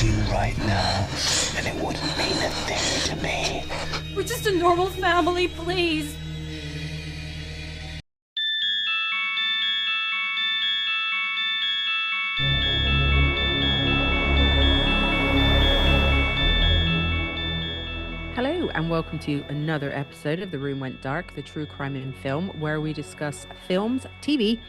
you right now, and it wouldn't mean a thing to me. We're just a normal family, please. Hello, and welcome to another episode of The Room Went Dark, the true crime in film, where we discuss films, TV,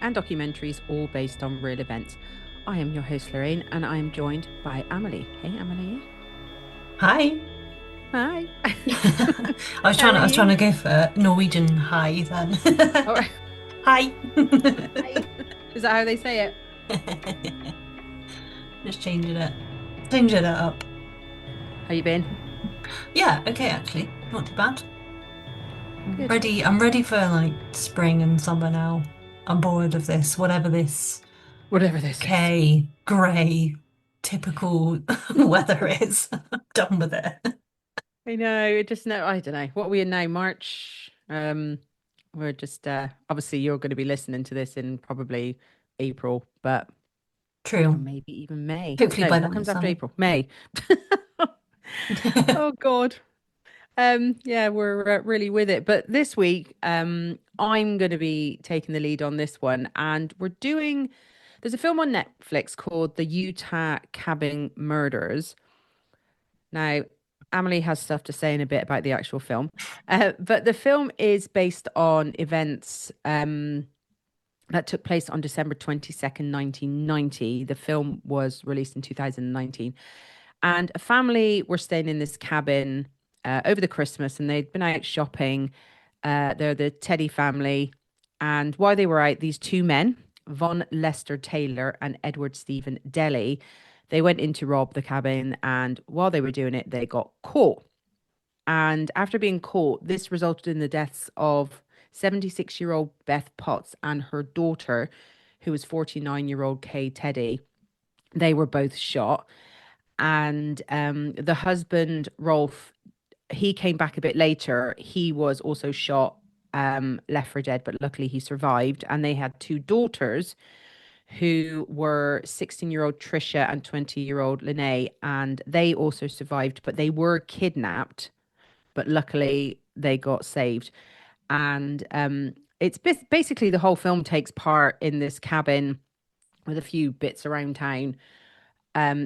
and documentaries, all based on real events. I am your host, Lorraine, and I am joined by Amalie. Hey, Amalie. Hi. Hi. I was How trying are to, I was trying you? to go for Norwegian hi then. All right. Hi. Hi. Is that how they say it? Just changing it. Changing it up. How you been? Yeah, okay, actually. Not too bad. Good. I'm ready for like spring and summer now. I'm bored of this, whatever this Whatever this is. grey, typical weather is. I'm done with it. I know, it just no, I don't know. What are we in now? March? We're just obviously you're going to be listening to this in probably April, but or True. maybe even May. Hopefully No, by what then comes it's after sunny. April? May. Oh God. Yeah, we're really with it. But this week, I'm going to be taking the lead on this one, and there's a film on Netflix called The Utah Cabin Murders. Now, Emily has stuff to say in a bit about the actual film, but the film is based on events that took place on December 22nd, 1990. The film was released in 2019, and a family were staying in this cabin over the Christmas, and they'd been out shopping. They're the Teddy family, and while they were out, these two men, Von Lester Taylor and Edward Stephen Deli, they went in to rob the cabin, and while they were doing it, they got caught. And after being caught, this resulted in the deaths of 76-year-old Beth Potts and her daughter, who was 49-year-old Kay Tiede. They were both shot. And the husband, Rolf, he came back a bit later. He was also shot, left for dead, but luckily he survived. And they had two daughters who were 16-year-old Tricia and 20-year-old Linae, and they also survived, but they were kidnapped, but luckily they got saved. And it's basically the whole film takes part in this cabin with a few bits around town,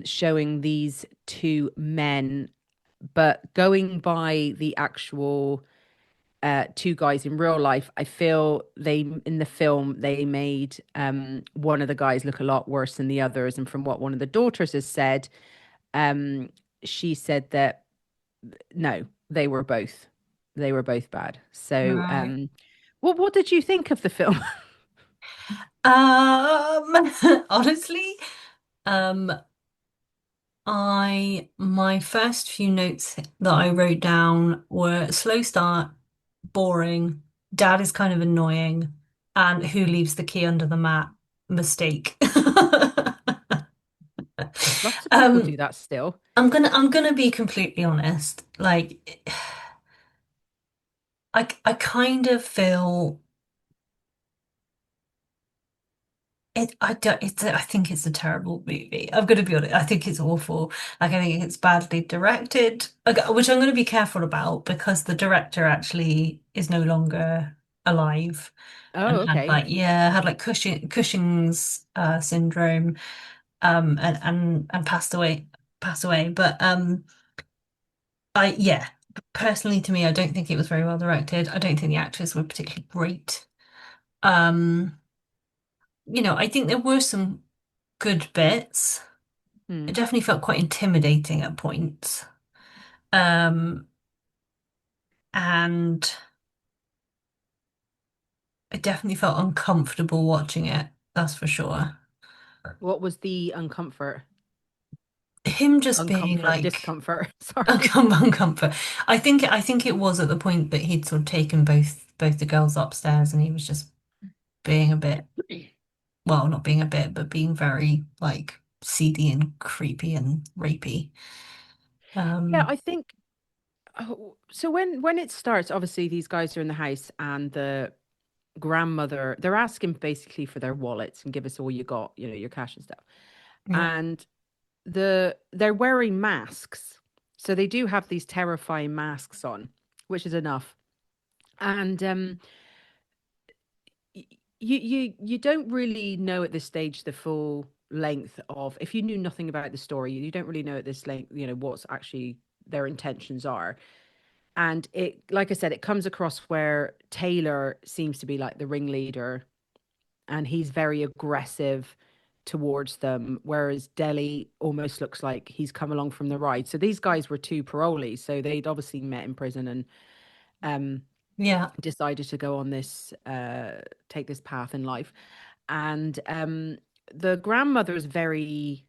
showing these two men, but going by the actual two guys in real life, I feel they in the film they made one of the guys look a lot worse than the others. And from what one of the daughters has said, um, she said that no, they were both bad. So, Right. what did you think of the film? Honestly, um, my first few notes that I wrote down were slow start, boring, dad is kind of annoying, and who leaves the key under the mat? Mistake. Lots of people do Um, that still. I'm gonna be completely honest. Like, I kind of feel I think it's a terrible movie. I'm going to be honest. I think it's awful. Like, I think it's badly directed, which I'm going to be careful about because the director actually is no longer alive Oh, and okay. had like Cushing's syndrome, and passed away. But I yeah, personally to me, I don't think it was very well directed. I don't think the actors were particularly great. Um, I think there were some good bits. It Hmm. definitely felt quite intimidating at points. Um, and I definitely felt uncomfortable watching it, that's for sure. What was the uncomfort? Him just being Uncomfort, like discomfort. Sorry. uncomfort. I think it was at the point that he'd sort of taken both the girls upstairs and he was just being a bit, well, not being a bit, but being very like seedy and creepy and rapey. Yeah, Um, I think. Oh, so when it starts, obviously these guys are in the house, and the grandmother, they're asking basically for their wallets and give us all you got, your cash and stuff. yeah. And they're wearing masks, so they do have these terrifying masks on, which is enough. And you don't really know at this stage the full length of, if you knew nothing about the story, you don't really know at this length, what's actually their intentions are. And it, like I said, it comes across where Taylor seems to be like the ringleader, and he's very aggressive towards them, whereas Deli almost looks like he's come along from the ride. So these guys were two parolees, so they'd obviously met in prison and um Yeah. decided to go on this take this path in life. And the grandmother is very,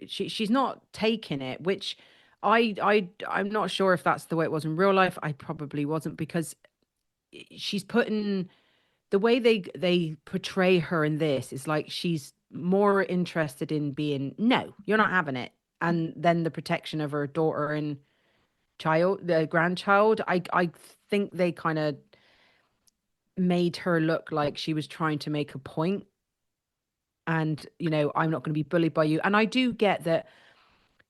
she's not taking it, which I'm not sure if that's the way it was in real life. I probably wasn't, because she's putting, the way they portray her in this is like she's more interested in being, no, you're not having it, and then the protection of her daughter and child, the grandchild. I think they kind of made her look like she was trying to make a point, and I'm not going to be bullied by you. And I do get that,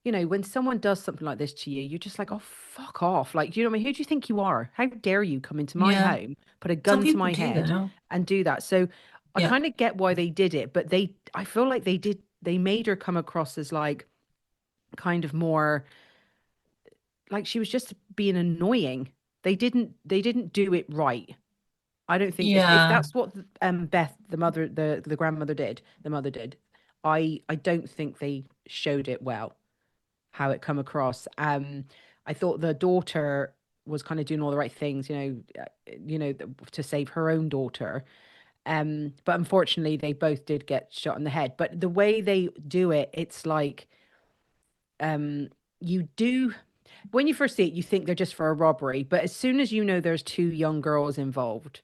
when someone does something like this to you, you're just like, oh, fuck off. Like, you know what I mean? Who do you think you are? How dare you come into my Yeah. home, put a Some gun to people my do head though. and do that? So I Yeah. kind of get why they did it, but I feel like they made her come across as like kind of more like she was just being annoying. They didn't do it right. I don't think, if Yeah. that's what Beth, the mother, the grandmother did, the mother did, I don't think they showed it well, how it come across. I thought the daughter was kind of doing all the right things, to save her own daughter. But unfortunately, they both did get shot in the head. But the way they do it, it's like, you do, when you first see it, you think they're just for a robbery. But as soon as you know there's two young girls involved,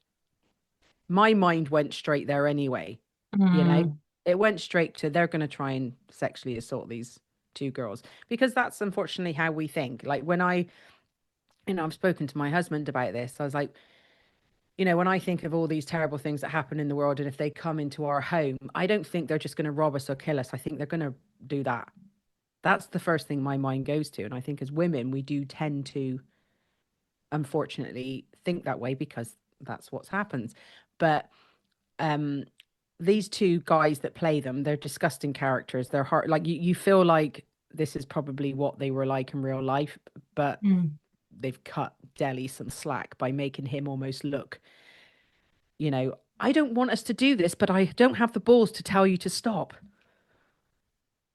my mind went straight there anyway. You know, Mm. it went straight to, they're going to try and sexually assault these two girls, because that's unfortunately how we think. Like when I've spoken to my husband about this, I was like, when I think of all these terrible things that happen in the world, and if they come into our home, I don't think they're just going to rob us or kill us. I think they're going to do that. That's the first thing my mind goes to. And I think as women, we do tend to, unfortunately, think that way, because that's what happens. But um these two guys that play them, they're disgusting characters. They're hard, like you feel like this is probably what they were like in real life, but Mm. they've cut Deli some slack by making him almost look, I don't want us to do this, but I don't have the balls to tell you to stop.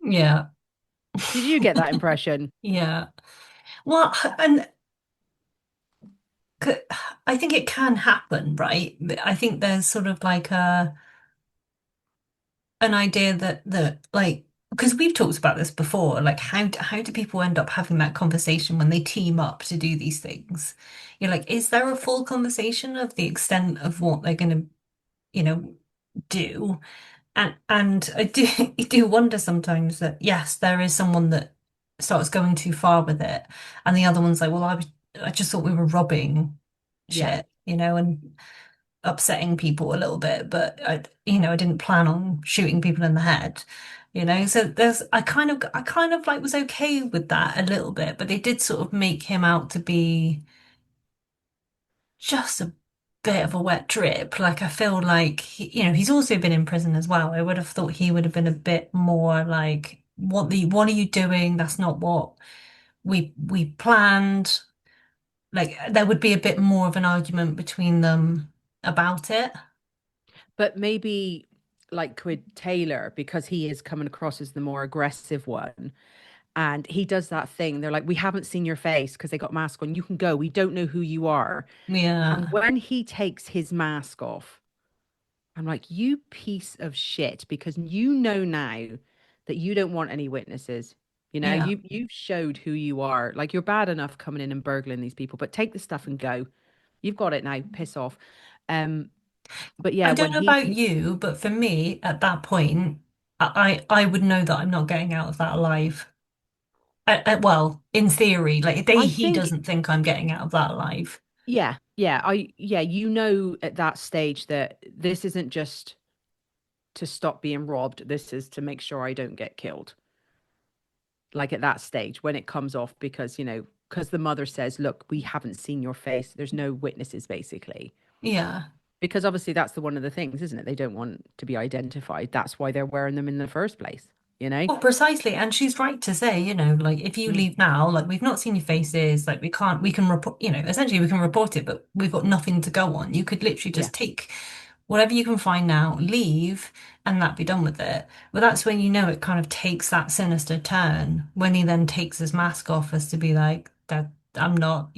Yeah. Did you get that impression? Yeah. Well, and c- I think it can happen, right? I think there's sort of like an idea that like, because we've talked about this before, like how do people end up having that conversation when they team up to do these things? You're like, is there a full conversation of the extent of what they're going to, do? And I do I do wonder sometimes that yes, there is someone that starts going too far with it, and the other one's like, well, I just thought we were robbing Yeah. shit, and upsetting people a little bit, but I didn't plan on shooting people in the head. So I kind of like was okay with that a little bit, but they did sort of make him out to be just a bit of a wet drip. Like I feel like he's also been in prison as well. I would have thought he would have been a bit more like, what are you doing? That's not what we planned. Like there would be a bit more of an argument between them about it. But maybe like with Taylor, because he is coming across as the more aggressive one, and he does that thing. They're like, we haven't seen your face because they got mask on. You can go. We don't know who you are. And Yeah, when he takes his mask off, I'm like, you piece of shit, because you know now that you don't want any witnesses. yeah. You've showed who you are. Like you're bad enough coming in and burgling these people, but take the stuff and go. You've got it now. Piss off. Um, but yeah, I don't when know he about you, but for me, at that point, I would know that I'm not getting out of that alive. Well, in theory, like I he think, doesn't think I'm getting out of that alive. yeah, at that stage that this isn't just to stop being robbed. This is to make sure I don't get killed. like at that stage when it comes off because, because the mother says, look, we haven't seen your face. There's no witnesses, basically. Yeah. Because obviously that's the one of the things, isn't it? They don't want to be identified. That's why they're wearing them in the first place, you know? Well, precisely. And she's right to say, like if you Mm. leave now, like we've not seen your faces, like we can report, essentially we can report it, but we've got nothing to go on. You could literally Yeah. just take whatever you can find now, leave, and that be done with it. But that's when it kind of takes that sinister turn when he then takes his mask off as to be like, that I'm not,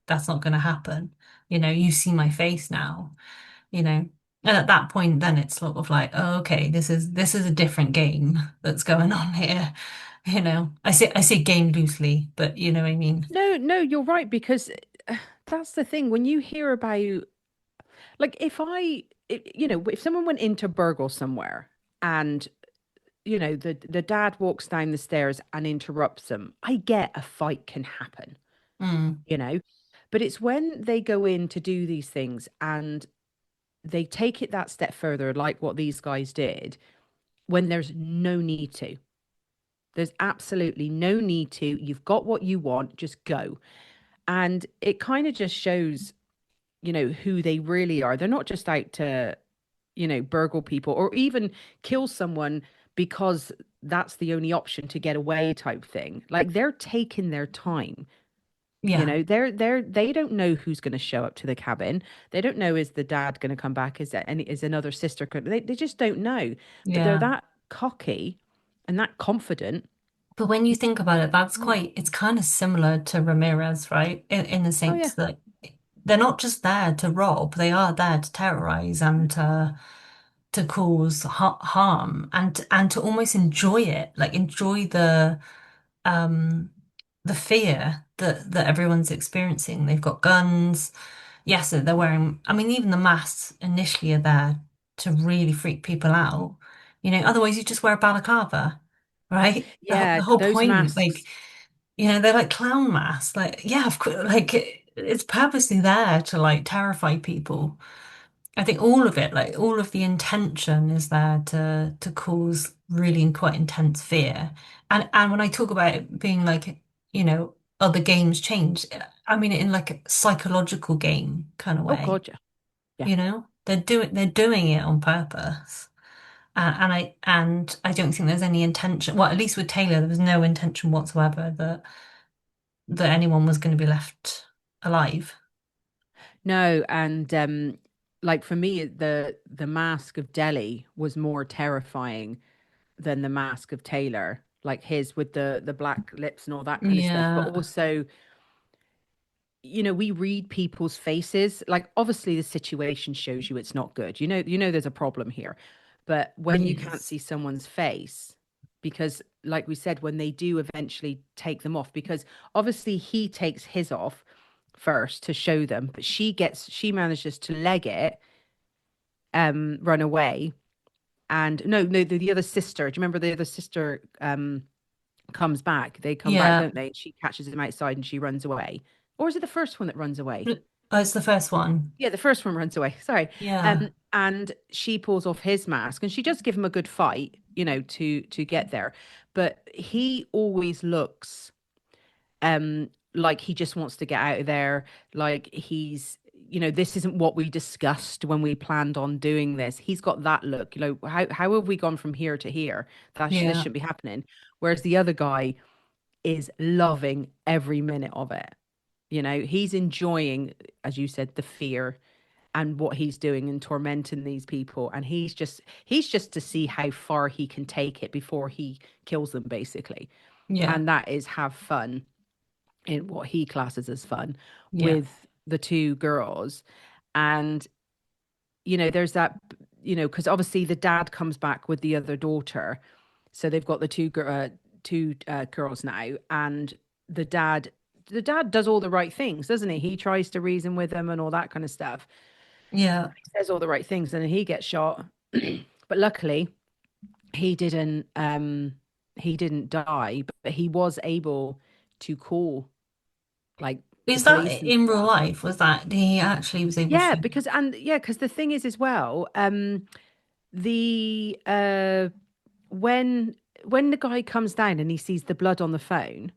that's not going to happen. You see my face now, you know. And at that point, then it's sort of like, oh, okay, this is a different game that's going on here. I say game loosely, but you know what I mean. No, no, you're right, because that's the thing. When you hear about, like, if someone went into burgle somewhere and, the dad walks down the stairs and interrupts them, I get a fight can happen, Mm, you know, but it's when they go in to do these things and they take it that step further, like what these guys did, when there's no need to. There's absolutely no need to. You've got what you want, just go. And it kind of just shows, who they really are. They're not just out to, burgle people or even kill someone because that's the only option to get away type thing. Like they're taking their time. yeah, They don't know who's going to show up to the cabin. They don't know, is the dad going to come back? Is another sister? They just don't know. But they're yeah. that cocky and that confident. But when you think about it, Mm. it's kind of similar to Ramirez, right? In the Oh yeah. sense that they're not just there to rob, they are there to terrorize and to cause harm and to almost enjoy it, like enjoy um the fear that everyone's experiencing. They've got guns. Yes, they're wearing, I mean, even the masks initially are there to really freak people out. Otherwise you just wear a balaclava, right? The Yeah, whole those point, like, masks. they're like clown masks. Like, yeah, of course, like it's purposely there to like terrify people. I think all of it, like all of the intention is there to cause really quite intense fear. And when I talk about it being like, other games change, I mean it in like a psychological game kind of Oh way. God, yeah. Yeah. They're doing it on purpose. And I don't think there's any intention. Well, at least with Taylor, there was no intention whatsoever that anyone was going to be left alive. No, and like for me, the mask of Deli was more terrifying than the mask of Taylor, like his with the black lips and all that kind of stuff. But Yeah, also, we read people's faces. Like obviously the situation shows you it's not good. There's a problem here. But when you can't yes. see someone's face, because like we said, when they do eventually take them off, because obviously he takes his off first to show them, but she manages to leg it, run away. And no, no, the other sister, do you remember the other sister comes back? They come back, Yeah. don't they? She catches him outside and she runs away. Or is it the first one that runs away? Oh, it's the first one. Yeah, the first one runs away. Sorry. Yeah. And she pulls off his mask and she does give him a good fight, to get there. But he always looks like he just wants to get out of there. Like this isn't what we discussed when we planned on doing this. He's got that look. How have we gone from here to here? This Yeah. shouldn't be happening. Whereas the other guy is loving every minute of it. He's enjoying, as you said, the fear and what he's doing and tormenting these people. And he's just to see how far he can take it before he kills them, basically. Yeah. And that is have fun in what he classes as fun Yeah. with the two girls. And, there's that, because obviously the dad comes back with the other daughter. So they've got the two girls now. And the dad, the dad does all the right things, doesn't he? He tries to reason with them and all that kind of stuff. Yeah. He says all the right things and then he gets shot. But luckily he didn't die, but he was able to call like the Is that police and in real stuff. life? Was that he actually was able Yeah, to? because the thing is as well, the when when the guy comes down and he sees the blood on the phone,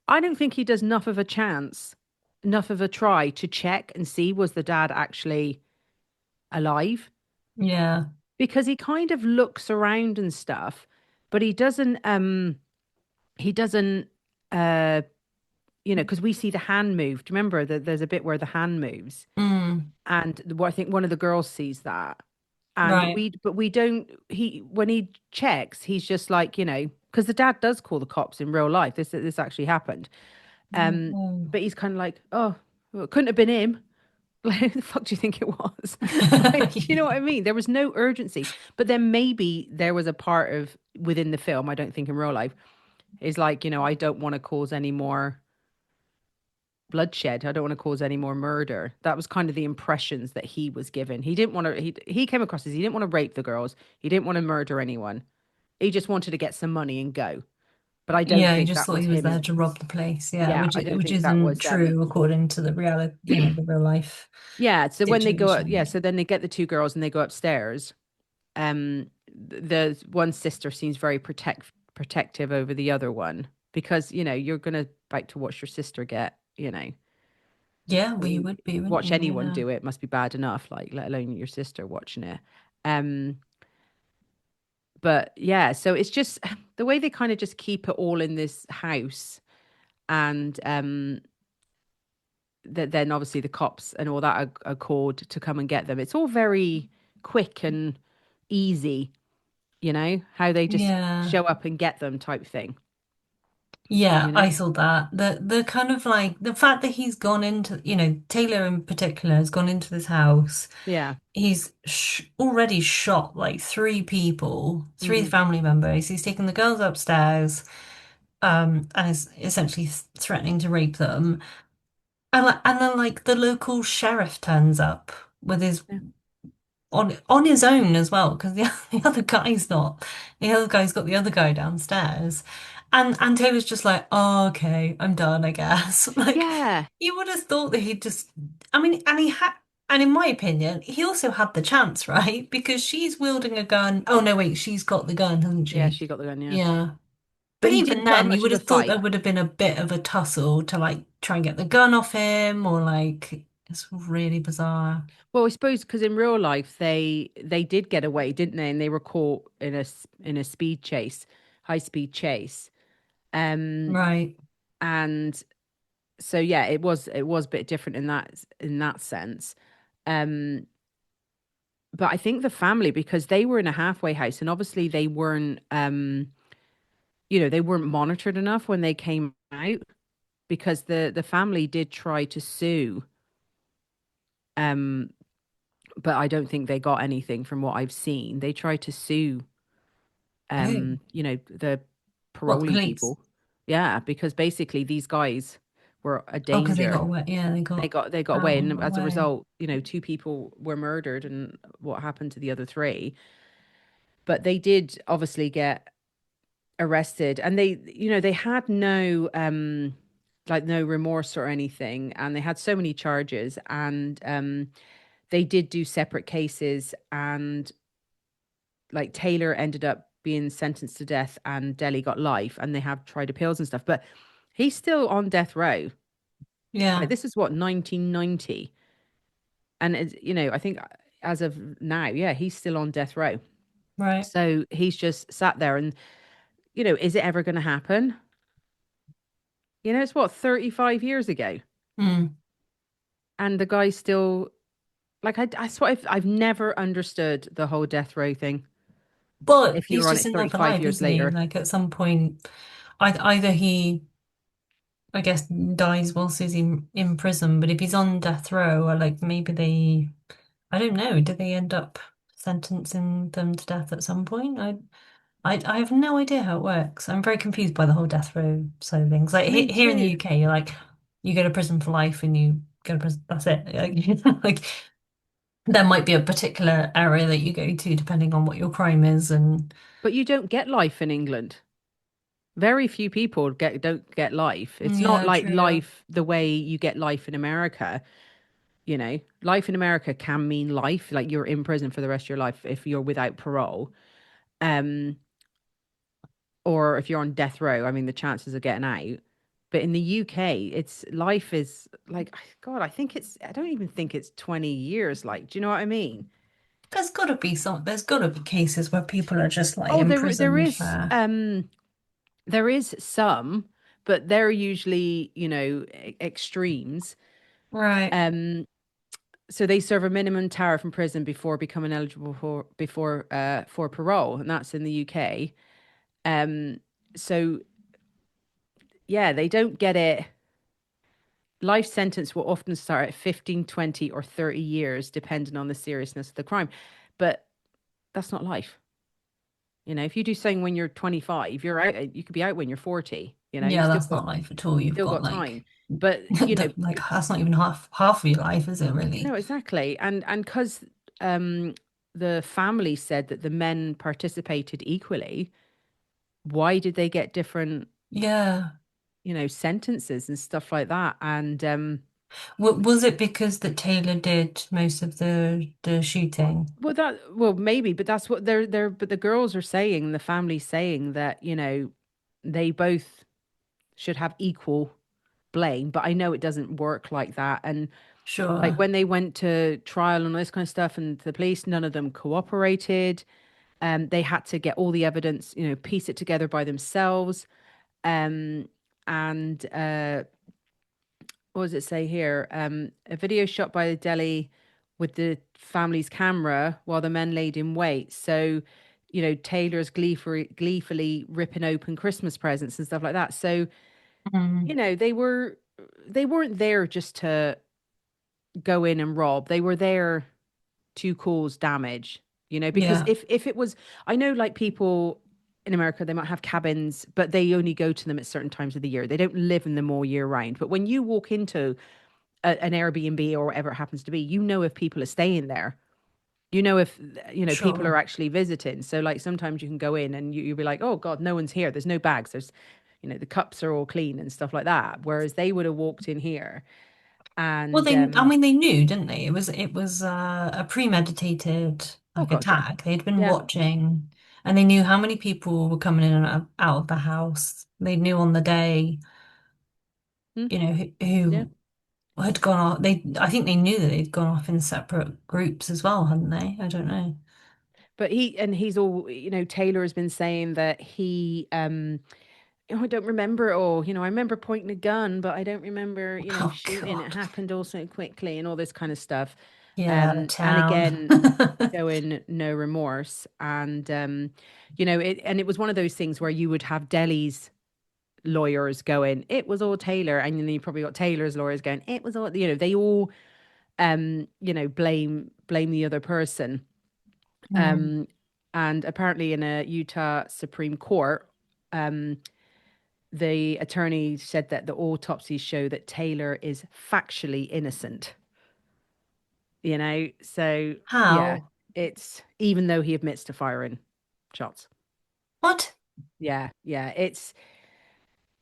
I don't think he does enough of a chance, enough of a try to check and see was the dad actually alive, Yeah. because he kind of looks around and stuff, but he doesn't uh because we see the hand move. Do you remember that there's a bit where the hand moves? Mm. And I think one of the girls sees that. And Right. we don't, when he checks, he's just like, because the dad does call the cops in real life. This actually happened. Oh. But he's kind of like, oh, well, it couldn't have been him. Like, who the fuck do you think it was? Like, do you know what I mean? There was no urgency. But then maybe there was a part of within the film, I don't think in real life, is like, I don't want to cause any more bloodshed. I don't want to cause any more murder. That was kind of the impressions that he was given. He didn't want to, he came across as he didn't want to rape the girls. He didn't want to murder anyone. He just wanted to get some money and go. But I don't Yeah, he think just that thought was he was him. there to rob the place. Yeah, Yeah, I don't which think that isn't was true according to the reality, the real life yeah, so when they go yeah, situation. so then they get the two girls and they go upstairs. The one sister seems very protective over the other one because, you're gonna bite to watch your sister get, Yeah, I well, you mean, would be, wouldn't watch you? anyone Yeah. do it must be bad enough, like let alone your sister watching it. Um, but yeah, so it's just the way they kind of just keep it all in this house, and that then obviously the cops and all that are called to come and get them. It's all very quick and easy, how they just Yeah. show up and get them type thing, Yeah, you know? I saw that. The kind of like the fact that he's gone into, Taylor in particular has gone into this house. Yeah. He's sh already shot like three people, three Hmm. family members. He's taken the girls upstairs, and is essentially threatening to rape them. And then like the local sheriff turns up with his Yeah. on his own as well, because the other guy's not. The other guy's got the other guy downstairs. And Taylor's just like, oh, okay, I'm done, I guess. Like Yeah. you would have thought that he'd just I mean, and he had and in my opinion, he also had the chance, right? Because she's wielding a gun. Oh no, wait, she's got the gun, hasn't Yeah, she? she got the gun, yeah. Yeah. But But he even didn't put up then, you much would of a have thought fight. there would have been a bit of a tussle to like try and get the gun off him, or like it's really bizarre. Well, I suppose because in real life they did get away, didn't they? And they were caught in a speed chase, high speed chase. Um, Right. and so yeah, it was a bit different in that sense. Um, but I think the family, because they were in a halfway house and obviously they weren't monitored enough when they came out, because the family did try to sue. Um, but I don't think they got anything from what I've seen. They tried to sue Oh, the what, the parolee police? people. Yeah, because basically these guys were a Oh, because they got danger. away. Yeah, they They got got they got away, out and and got as a away. result, two people were murdered, and what happened to the other three? But they did obviously get arrested, and they had no like no remorse or anything, and they had so many charges, and they did do separate cases, and like Taylor ended up being sentenced to death and Deli got life, and they have tried appeals and stuff, but he's still on death row. Like Yeah, this is what, 1990, and I think as of now, yeah, he's still on death row. right. So he's just sat there, and is it ever going to happen? It's what, 35 years ago, Mm. and the guy's still like, I swear, I've never understood the whole death row thing. But If you're he's on just it in there for 35 life, years isn't he? later. Like at some point, either he, I guess, dies whilst he's in prison, but if he's on death row, or like maybe I don't know, do they end up sentencing them to death at some point? I have no idea how it works. I'm very confused by the whole death row side of things. Like Me here in the too. UK, you're like, you go to prison for life and you go to prison, that's it. Like, like there might be a particular area that you go to depending on what your crime is, and But you don't get life in England. Very few people don't get life. It's not yeah, like true. life the way you get life in America. Life in America can mean life, like you're in prison for the rest of your life if you're without parole. Um, or if you're on death row, I mean, the chances of getting out. But in the UK, it's life is like, God, I don't even think it's 20 years. Like, do you know what I mean? There's got to be cases where people are just like Oh, there imprisoned is, for. there is some, but they're usually, extremes. Right. Um, so they serve a minimum tariff in prison before becoming eligible for parole, and that's in the UK. Um, so yeah, they don't get it. Life sentence will often start at 15, 20, or 30 years, depending on the seriousness of the crime. But that's not life. If you do something when you're 25, you're out. You could be out when you're 40. You Yeah, that's not life at all. You've still got got like time. But like that's not even half of your life, is it really? no, exactly. And because the family said that the men participated equally, why did they get different, Yeah. sentences and stuff like that? And Was it because that Taylor did most of the shooting? well maybe, but that's what but the girls are saying, the family's saying that, they both should have equal blame, but I know it doesn't work like that. And like Sure. when they went to trial and all this kind of stuff and the police, none of them cooperated. They had to get all the evidence, piece it together by themselves. And what does it say here? A video shot by the Deli with the family's camera while the men laid in wait. So, Taylor's gleefully ripping open Christmas presents and stuff like that. So, Mm. they weren't there just to go in and rob. They were there to cause damage, because Yeah, if it was, I know like people in America, they might have cabins, but they only go to them at certain times of the year. They don't live in them all year round. But when you walk into an Airbnb or whatever it happens to be, if people are staying there. If people are sure. actually visiting. So like sometimes you can go in and you'll be like, oh God, no one's here. There's no bags. There's, the cups are all clean and stuff like that. Whereas they would have walked in here Well, and I mean, they knew, didn't they? It was a premeditated oh like God, yeah, attack. They'd been yeah. watching, and they knew how many people were coming in and out of the house. They knew on the day, Hmm, yeah. who had gone off. I think they knew that they'd gone off in separate groups as well, hadn't they? I don't know. But he's all, Taylor has been saying that he oh, I don't remember it all. I remember pointing a gun, but I don't remember, Oh shooting. It God. happened all so quickly and all this kind of stuff. Yeah, the And town. again, showing no remorse. And it was one of those things where you would have Deli's lawyers going, it was all Taylor, and then you probably got Taylor's lawyers going, it was all, they all blame the other person. Mm. Um, and apparently in a Utah Supreme Court, um, the attorney said that the autopsies show that Taylor is factually innocent. So yeah, How? it's even though he admits to firing shots. What? Yeah, yeah, it's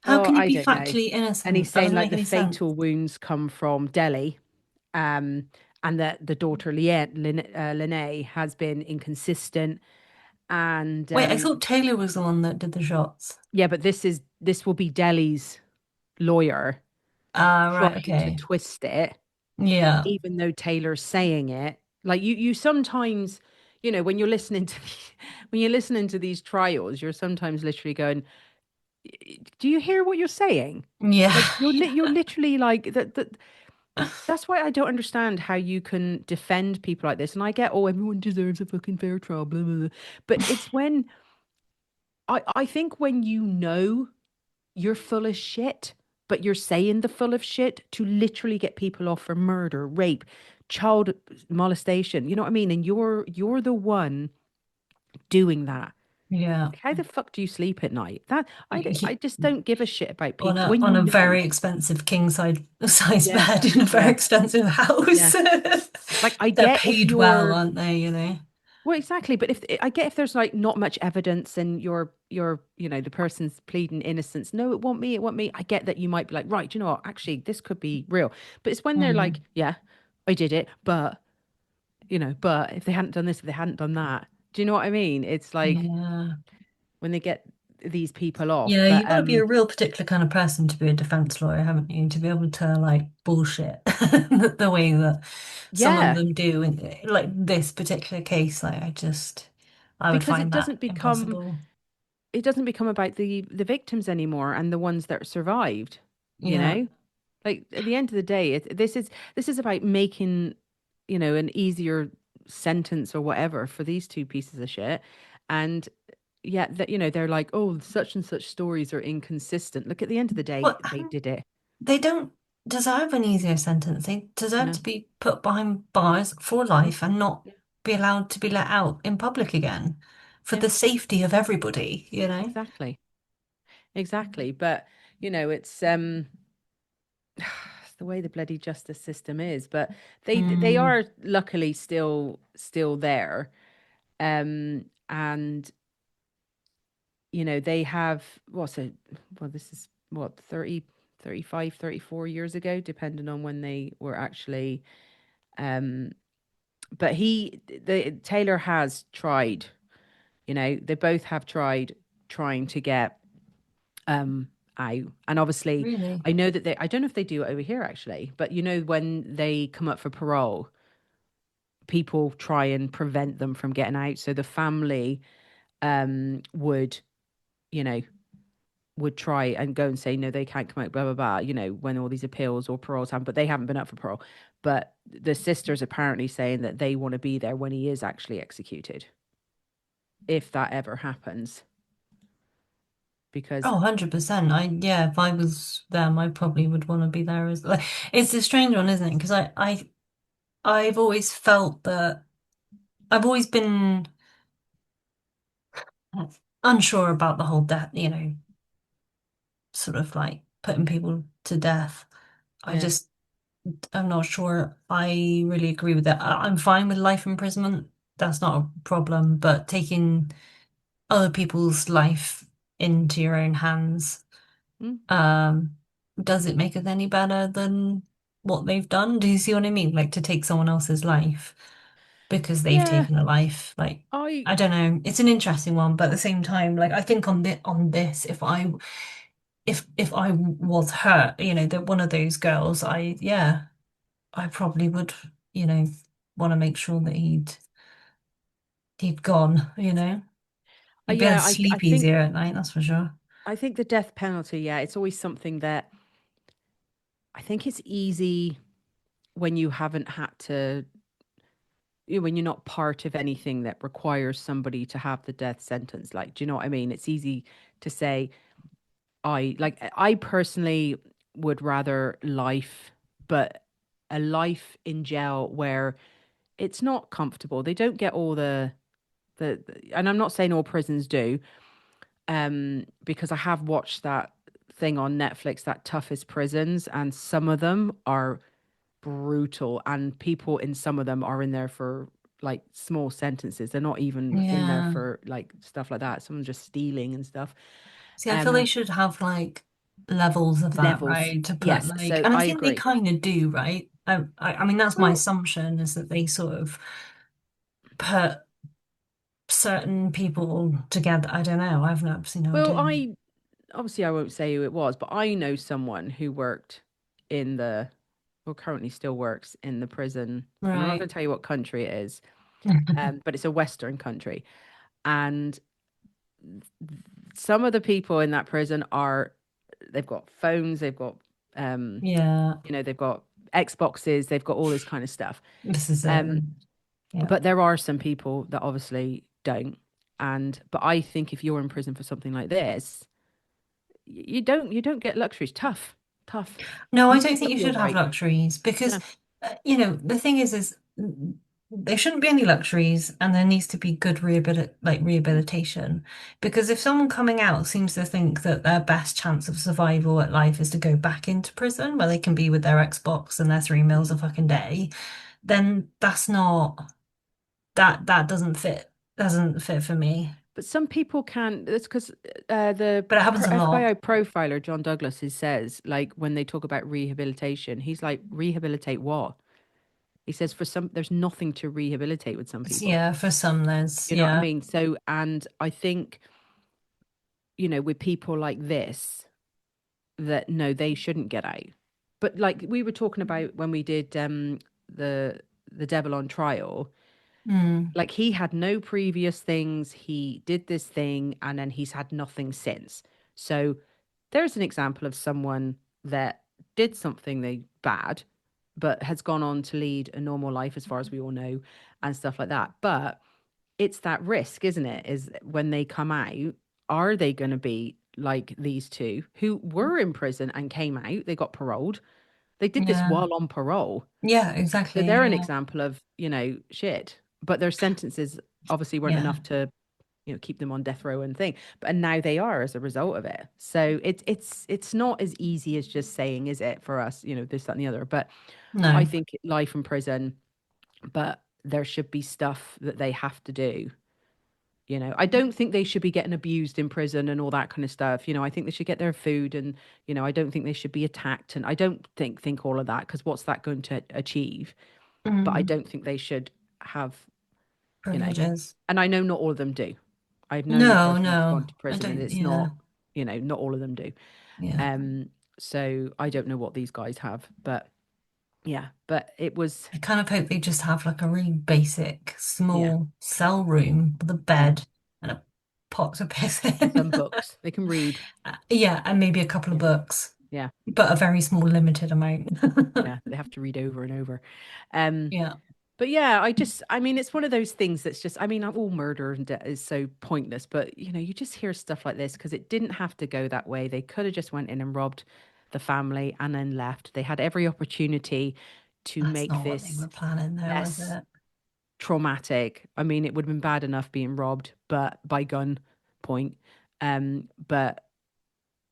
How can you I be don't know. factually And he's innocent? That saying doesn't like make the any sense. fatal wounds come from Deli, um, and that the daughter Linae has been inconsistent, and Wait, I thought Taylor was the one that did the shots. yeah, but this will be Deli's lawyer Ah, right, trying to okay. twist it, Yeah. even though Taylor's saying it. Like you sometimes, when you're listening to when you're listening to these trials, you're sometimes literally going, "Do you hear what you're saying?" Yeah. Like you're literally like that. That's why I don't understand how you can defend people like this. And I get, oh, everyone deserves a fucking fair trial, blah, blah, blah. But it's when I think when you're full of shit, but you're saying the full of shit to literally get people off for murder, rape, child molestation. You know what I mean? And you're the one doing that. Yeah. Like, how the fuck do you sleep at night? That I Y- just don't give a shit about On people a when on you a know. very expensive king size Yeah, bed in a very yeah, expensive yeah. house. Like I They're get if paid well, you're aren't they, you know? well, exactly. But if I get if there's like not much evidence and you're the person's pleading innocence, no, it won't me, it won't me. I get that you might be like, right, you know what, actually, this could be real. But it's when they're like, Mm. yeah, I did it, but but if they hadn't done this, if they hadn't done that, do you know what I mean? It's like Yeah. when they get these people off. Yeah, But you've got to be a real particular kind of person to be a defense lawyer, haven't you? To be able to like bullshit the way that some of yeah, them do in like this particular case. Like I would because find that impossible. it doesn't become about the victims anymore and the ones that survived, you Yeah. know? Like at the end of the day, this is about making, an easier sentence or whatever for these two pieces of shit. And yeah, that they're like, oh, such and such stories are inconsistent. Look, at the end of the day, Well, they did it. they don't deserve an easier sentence. They deserve No. to be put behind bars for Mm, life and not yeah. be allowed to be let out in public again for Yeah, the safety of everybody, you know? exactly. Exactly. But, it's it's the way the bloody justice system is. But they Mm, are luckily still there. And they have what's it well, this is what, 30, 35, 34 years ago, depending on when they were actually um but the Taylor has tried, they both have tried trying to get out. And obviously really? I know that I don't know if they do it over here actually, but when they come up for parole, people try and prevent them from getting out. So the family would, you know, would try and go and say no, they can't come out, blah blah blah, when all these appeals or paroles happen, but they haven't been up for parole. But the sister's apparently saying that they want to be there when he is actually executed, if that ever happens, because Oh, 100%. Yeah, if I was them, I probably would want to be there as like it's a strange one, isn't it? Because I've always felt that I've always been unsure about the whole death, sort of like putting people to death. I yeah. just I'm not sure I really agree with that. I'm fine with life imprisonment. That's not a problem, but taking other people's life into your own hands, Mm. um, does it make it any better than what they've done? Do you see what I mean? Like to take someone else's life because they've Yeah, taken a life. Like I I don't know. It's an interesting one, but at the same time, like I think on this, if I was hurt, that one of those girls, I probably would, you know, want to make sure that he'd gone, You'd be able to yeah, I sleep think easier at night, that's for sure. the death penalty, yeah, it's always something that I think it's easy when you haven't had to, when you're not part of anything that requires somebody to have the death sentence. Like, do you know what I mean? It's easy to say, I personally would rather life, but a life in jail where it's not comfortable. They don't get all and I'm not saying all prisons do, because I have watched that thing on Netflix, that toughest prisons, and some of them are brutal, and people in some of them are in there for like small sentences. They're not even in there Yeah. for like stuff like that. Someone's just stealing and stuff. See, I feel they Um, should have like levels of that, levels. right? To put Yes, like, so and I I think they agree. kind of do, right? I mean, that's my Well, assumption is that they sort of put certain people together. I don't know. I've absolutely no well, idea. I obviously I won't say who it was, but I know someone who worked in the, or currently still works in the prison, and I'm not going Right. to tell you what country it is, but it's a Western country, and some of the people in that prison are, they've got phones, they've got um Yeah, they've got Xboxes, they've got all this kind of stuff. this is it. um Yeah. but there are some people that obviously don't. And but I think if you're in prison for something like this, you don't get luxuries. Tough. No, I You don't pick think up you your should have right. luxuries because, No. the thing is there shouldn't be any luxuries, and there needs to be good rehabilitation. Because if someone coming out seems to think that their best chance of survival at life is to go back into prison where they can be with their Xbox and their 3 meals a fucking day, then that's not that doesn't fit for me. But some people can. That's because But it happens a lot. FBI profiler John Douglas, he says, like, when they talk about rehabilitation, he's like, rehabilitate what? He says for some, there's nothing to rehabilitate with some people. Yeah, for some there's You know what I yeah. mean? So, and I think with people like this, that no, they shouldn't get out. But like we were talking about when we did the Devil on Trial, Mm, like he had no previous things. He did this thing and then he's had nothing since. So there's an example of someone that did something they bad, but has gone on to lead a normal life as far as we all know and stuff like that. But it's that risk, isn't it? Is when they come out, are they going to be like these two who were in prison and came out? They got paroled. They did this yeah. while on parole. Yeah, So exactly. they're an Yeah. example of, shit. But their sentences obviously weren't Yeah. enough to, keep them on death row and thing. But and now they are as a result of it. So it's not as easy as just saying, is it, for us, this, that, and the other. But I No. think life in prison, but there should be stuff that they have to do. I don't think they should be getting abused in prison and all that kind of stuff. I think they should get their food and, I don't think they should be attacked. And I don't think all of that, because what's that going to achieve? But I Mm, don't think they should have, you know, privileges. and I know not all of them do. I've known the No, person that's no. gone to I prison and don't, it's yeah. not, not all of them do. Yeah. Um, so I don't know what these guys have, but yeah, but it was, I kind of hope they just have like a really basic, yeah, small cell room with a yeah, bed and a pot to piss and in. some books they can read. Yeah, and maybe a couple of Yeah, books, yeah, but a very small, limited amount. yeah. They have to read over and over. Um, Yeah. But yeah, I mean, it's one of those things that's just, I mean, all murder and death is so pointless, but you just hear stuff like this because it didn't have to go that way. They could have just went in and robbed the family and then left. They had every opportunity to That's make not what they this were planning though, was less it? traumatic. I mean, it would have been bad enough being robbed, but by gun point. But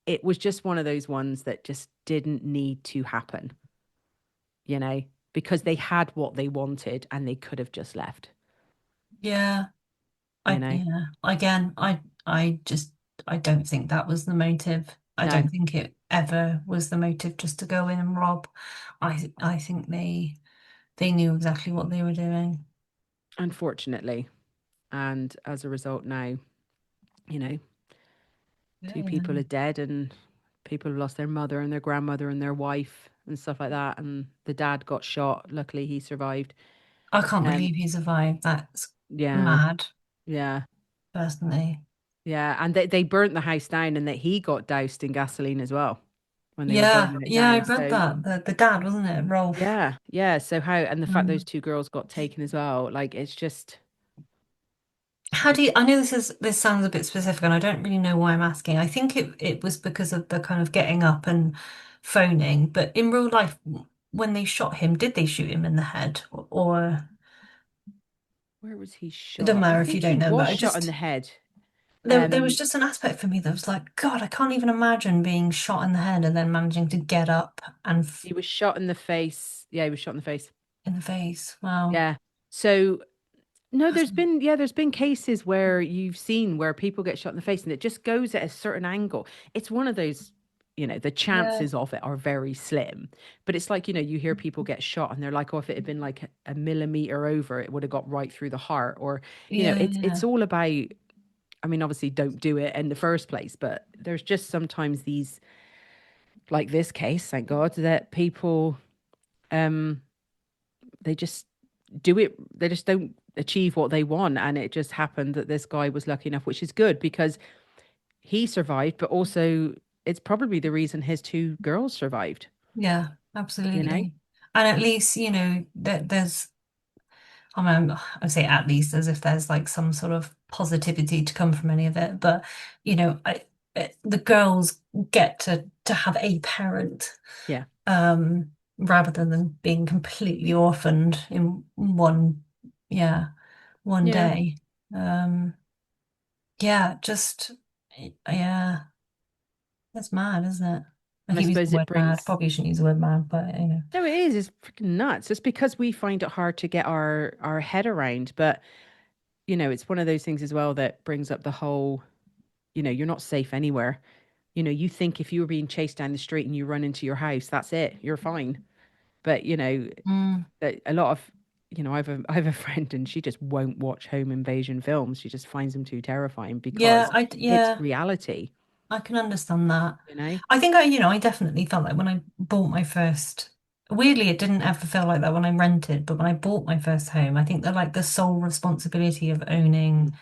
it was just one of those ones that just didn't need to happen, you know, because they had what they wanted and they could have just left, Yeah. you know. I just I don't think that was the motive. I No, don't think it ever was the motive just to go in and rob. I think they knew exactly what they were doing. unfortunately. And as a result, now, you know, Yeah, two people are dead and people have lost their mother and their grandmother and their wife and stuff like that. And the dad got shot. Luckily, he survived. I can't Um, believe he survived. That's yeah, mad, yeah, personally. yeah. And they burnt the house down and that he got doused in gasoline as well when they were Yeah, burning it yeah, I down. read So, that. The dad, wasn't it, Rolf? yeah, yeah. So, how, and the fact those Mm. two girls got taken as well, like, it's just, How do you, I know this sounds a bit specific and I don't really know why I'm asking. I think it was because of the kind of getting up and phoning, but in real life, when they shot him, did they shoot him in the head? Or where was he it doesn't shot? I matter if you think he don't know, but was I shot in the just head. there was Um, just an aspect for me that was like, God, I can't even imagine being shot in the head and then managing to get up and f he was shot in the face. Yeah, he was shot in the face. in the face. Wow. Yeah. So no, That's, there's been cases where you've seen where people get shot in the face and it just goes at a certain angle. It's one of those, the yeah, chances of it are very slim. But it's like, you hear people get shot and they're like, oh, if it had been like a millimeter over, it would have got right through the heart. Or, yeah, it's yeah, all about, I mean, obviously don't do it in the first place, but there's just sometimes these, like this case, thank God, that people um they just do it, they just don't achieve what they want, and it just happened that this guy was lucky enough, which is good because he survived, but also it's probably the reason his two girls survived, yeah, you know. absolutely. And at least, that there's I mean, I say at least as if there's like some sort of positivity to come from any of it, but the girls get to have a parent, Yeah, um, rather than being completely orphaned in yeah, one yeah. day. Um, yeah, yeah, that's mad, isn't it? I And I keep using suppose the it word mad. brings, Probably shouldn't use the word mad, but no, it is, it's freaking nuts. It's because we find it hard to get our head around. But it's one of those things as well that brings up the whole, you're not safe anywhere. You think if you were being chased down the street and you run into your house, that's it, you're fine. But Mm, that a lot of, I have a friend and she just won't watch home invasion films. She just finds them too terrifying yeah, because it's yeah. reality. I can understand that. you know? I think I definitely felt like when I bought my first, weirdly, it didn't ever feel like that when I rented, but when I bought my first home, I think that like the sole responsibility of Mm. owning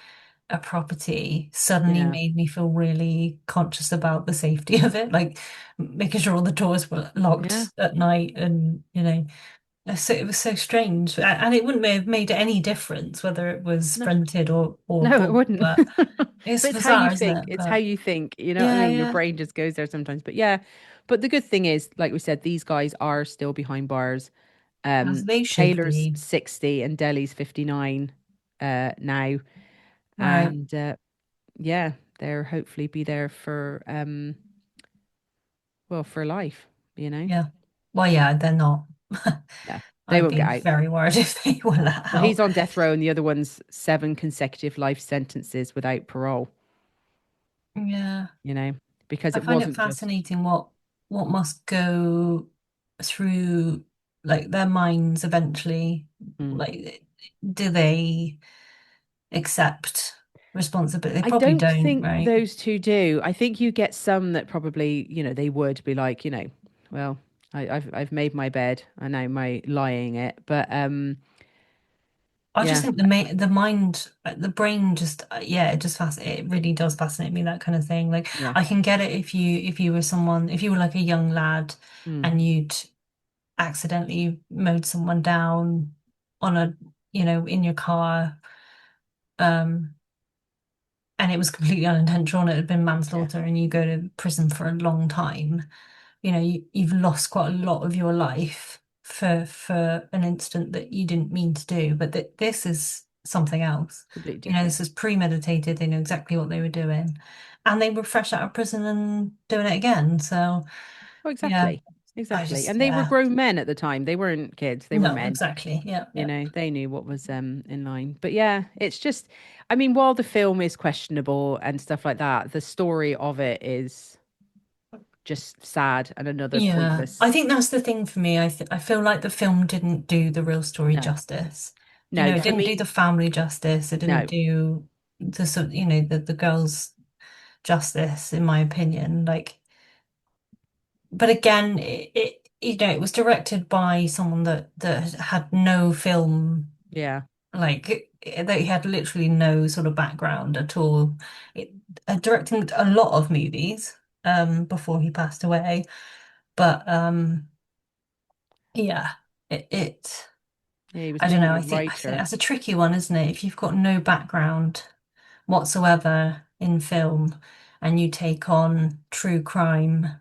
a property suddenly Yeah. made me feel really conscious about the safety of it, like making sure all the doors were Yeah. locked at night and, so it was so strange. And it wouldn't have made any difference whether it was No, rented or no, it bought, wouldn't. but But it's it's how you bizarre, isn't think. it? It's how But you think. You know what I yeah, mean? Your yeah, brain just goes there sometimes. But yeah. But the good thing is, like we said, these guys are still behind bars. as they should Taylor's be. 60 and Deli's 59 now. Right. And yeah, they'll hopefully be there for well, for life, you know. Yeah. Well, yeah, they're not. Yeah. They I'd won't get be out. very worried if they were No. let Well, he's out. on death row and the other one's 7 consecutive life sentences without parole, Yeah. you know, because I it find it wasn't just fascinating what must go through like their minds eventually. mm. Like, do they accept responsibility? They I probably don't don't, think right? those two do. I think you get some that probably, they would be like, well, I've made my bed. I know my lying it, but I just yeah, think the mind, the brain, just yeah, it really does fascinate me, that kind of thing. Like yeah, I can get it if you were someone, if you were like a young lad mm, and you'd accidentally mowed someone down on in your car, um, and it was completely unintentional and it had been yeah, manslaughter and you go to prison for a long time. You've lost quite a lot of your life for an incident that you didn't mean to do. But this is something else. completely different. This is premeditated. They know exactly what they were doing, and they were fresh out of prison and doing it again. So Oh, yeah, exactly, I exactly. just And they were yeah, grown men at the time. They weren't kids. They were no, men. exactly, yeah, yeah, They knew what was in line. But yeah, it's just, I mean, while the film is questionable and stuff like that, the story of it is just sad and another yeah. pointless. I think that's the thing for me. I feel like the film didn't do the real story No, justice. no, It for didn't do me, the family justice. It didn't no. do the sort the girls justice, in my opinion. Like, but again, it was directed by someone that had no film, Yeah. like that he had literally no sort of background at all. It, directing a lot of movies before he passed away, but yeah, it Yeah, he was I don't know. mainly a I think writer. that's a tricky one, isn't it? If you've got no background whatsoever in film and you take on true crime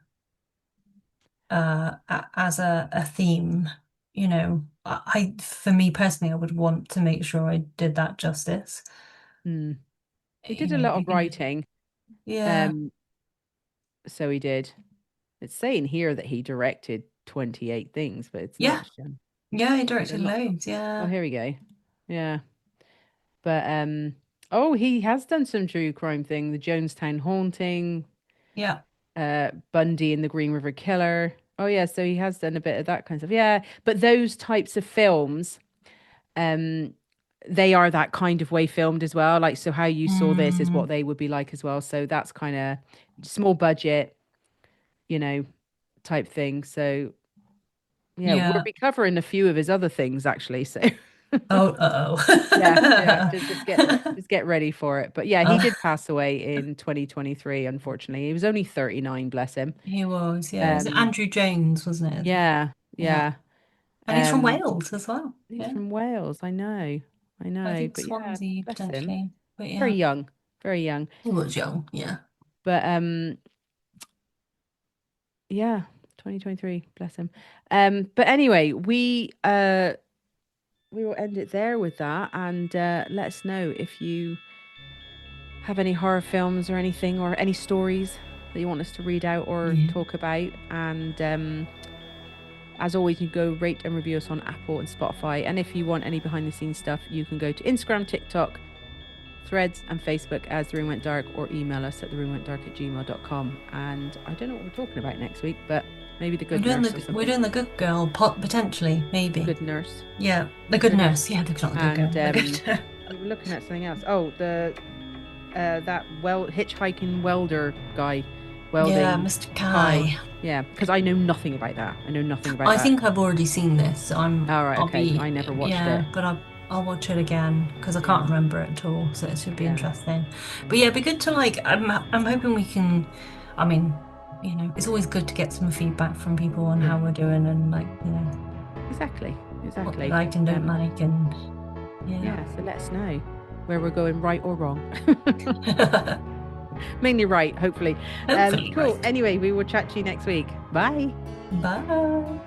as a theme, for me personally, I would want to make sure I did that justice. Hmm. He did a lot of writing. Yeah, Um, so he did. It's saying here that he directed 28 things, but it's yeah, not. yeah. He They're directed not. loads. Oh, Yeah, here we go. Yeah. But oh, he has done some true crime thing. The Jonestown haunting, yeah. Bundy and the Green River Killer. Oh yeah, so he has done a bit of that kind of stuff. Yeah, but those types of films, um, they are that kind of way filmed as well. Like, so how you saw this is what Mm, they would be like as well. So that's kind of small budget, you know, type thing. So yeah, we'll yeah. be covering a few of his other things actually. So Oh, yeah, uh-oh. just get ready for it. But yeah, he Uh, did pass away in 2023, unfortunately. He was only 39, bless him. he was, yeah. It was Um, Andrew Jones, wasn't it? yeah, Yeah. yeah. And he's from Um, Wales as well. he's Yeah. from Wales, I know. I I know. think But yeah, Swansea bless him. potentially. But Very yeah, young, very young. he was young. Yeah. But yeah, 2023, bless him. But anyway, we will end it there with that and let us know if you have any horror films or anything or any stories that you want us to read out or Yeah. talk about. And as always, you can go rate and review us on Apple and Spotify. And if you want any behind the scenes stuff, you can go to Instagram, TikTok, Threads, and Facebook as The Room Went Dark, or email us at theroomwentdark@gmail.com. And I don't know what we're talking about next week, but maybe the good nurse or We're something. doing the good girl pot potentially, The maybe. good nurse. Yeah. The The good good nurse. nurse. Yeah, not the good girl. And The good we were looking at something else. Oh, the that hitchhiking welder guy, welding. Yeah, Mr. Kay. Yeah, because I know nothing about that. I know nothing about I that. think I've already seen this. So I'll okay. be. I never watched Yeah, it. but I'll watch it again because I can't remember it at all. So it should be interesting. But yeah, it'd be good to like. I'm hoping we can. I mean, it's always good to get some feedback from people on how we're doing and like Exactly. what they like and don't like and yeah. So let us know where we're going, right or wrong. Mainly right, hopefully. Hopefully cool. right. Anyway, we will chat to you next week. Bye. Bye.